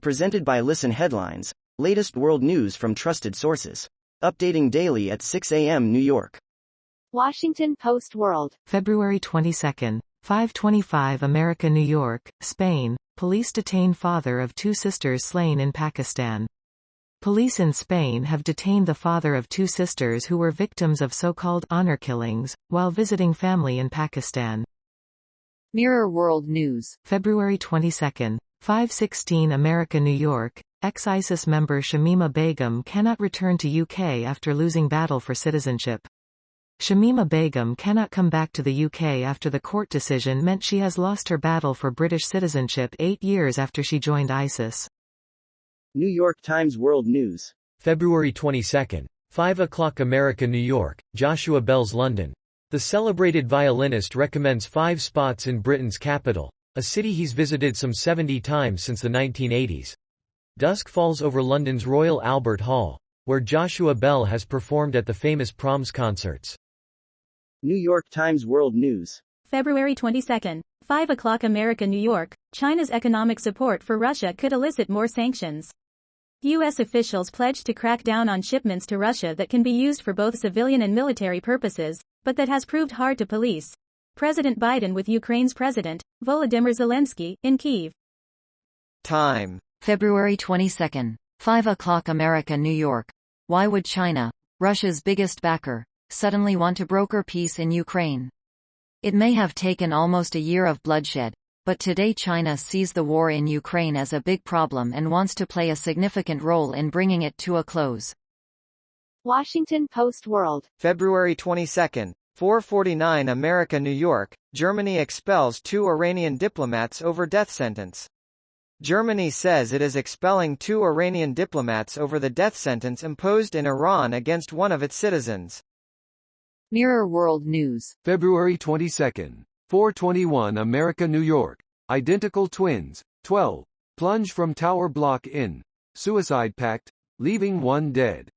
Presented by Listen Headlines, latest world news from trusted sources. Updating daily at 6 a.m. New York. Washington Post World. February 22, 5:25 America, New York, Spain. Police detain father of two sisters slain in Pakistan. Police in Spain have detained the father of two sisters who were victims of so-called honor killings, while visiting family in Pakistan. Mirror World News. February 22, 5:16 America, New York. Ex-ISIS member Shamima Begum cannot return to UK after losing battle for citizenship. Shamima Begum cannot come back to the UK after the court decision meant she has lost her battle for British citizenship 8 years after she joined ISIS. New York Times World News. February 22, 5 o'clock America, New York. Joshua Bell's London. The celebrated violinist recommends 5 spots in Britain's capital, a city he's visited some 70 times since the 1980s. Dusk falls over London's Royal Albert Hall, where Joshua Bell has performed at the famous Proms concerts. New York Times World News. February 22, 5 o'clock America, New York. China's economic support for Russia could elicit more sanctions. U.S. officials pledged to crack down on shipments to Russia that can be used for both civilian and military purposes, but that has proved hard to police. President Biden with Ukraine's President, Volodymyr Zelensky, in Kyiv. Time. February 22, 5 o'clock America, New York. Why would China, Russia's biggest backer, suddenly want to broker peace in Ukraine? It may have taken almost a year of bloodshed, but today China sees the war in Ukraine as a big problem and wants to play a significant role in bringing it to a close. Washington Post World. February 22, 4:49 America, New York. Germany expels 2 Iranian diplomats over death sentence. Germany says it is expelling 2 Iranian diplomats over the death sentence imposed in Iran against one of its citizens. Mirror World News. February 22, 4:21 America, New York. Identical twins, 12, plunge from tower block in suicide pact, leaving one dead.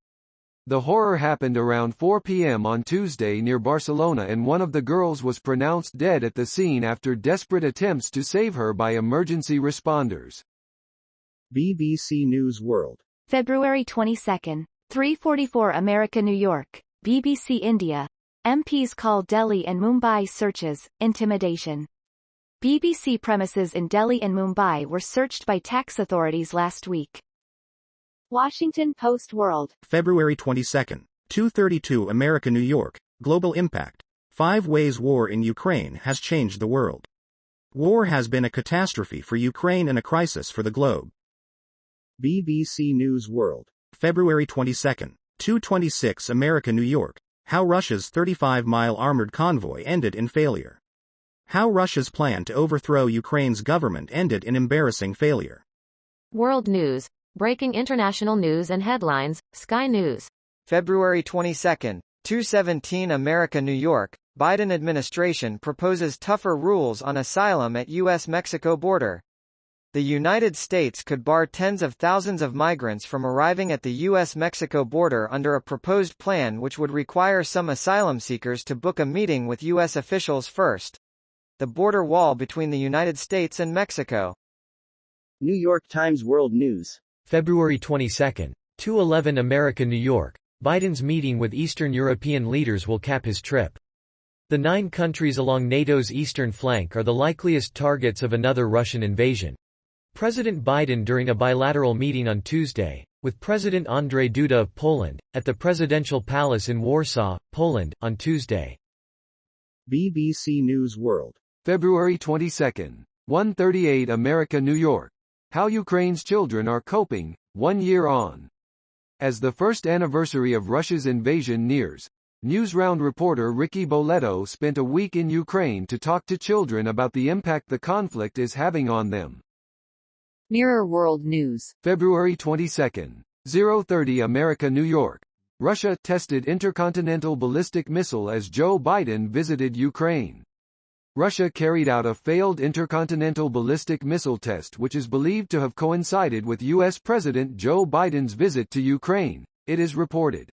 The horror happened around 4 p.m. on Tuesday near Barcelona, and one of the girls was pronounced dead at the scene after desperate attempts to save her by emergency responders. BBC News World. February 22, 3:44 America, New York. BBC India. MPs call Delhi and Mumbai searches intimidation. BBC premises in Delhi and Mumbai were searched by tax authorities last week. Washington Post World. February 22, 2:32 America, New York. Global impact. 5 ways war in Ukraine has changed the world. War has been a catastrophe for Ukraine and a crisis for the globe. BBC News World. February 22, 2:26 America, New York. How Russia's 35-mile armored convoy ended in failure. How Russia's plan to overthrow Ukraine's government ended in embarrassing failure. World News. Breaking international news and headlines. Sky News. February 22, 2:17 America, New York. Biden administration proposes tougher rules on asylum at U.S.-Mexico border. The United States could bar tens of thousands of migrants from arriving at the U.S.-Mexico border under a proposed plan which would require some asylum seekers to book a meeting with U.S. officials first. The border wall between the United States and Mexico. New York Times World News. February 22, 2:11 America, New York. Biden's meeting with Eastern European leaders will cap his trip. The 9 countries along NATO's eastern flank are the likeliest targets of another Russian invasion. President Biden during a bilateral meeting on Tuesday, with President Andrzej Duda of Poland, at the Presidential Palace in Warsaw, Poland, on Tuesday. BBC News World. February 22, 1:38 America, New York. How Ukraine's children are coping, 1 year on. As the first anniversary of Russia's invasion nears, Newsround reporter Ricky Boletto spent a week in Ukraine to talk to children about the impact the conflict is having on them. Mirror World News. February 22, 0:30 America, New York. Russia tested intercontinental ballistic missile as Joe Biden visited Ukraine. Russia carried out a failed intercontinental ballistic missile test which is believed to have coincided with U.S. President Joe Biden's visit to Ukraine, it is reported.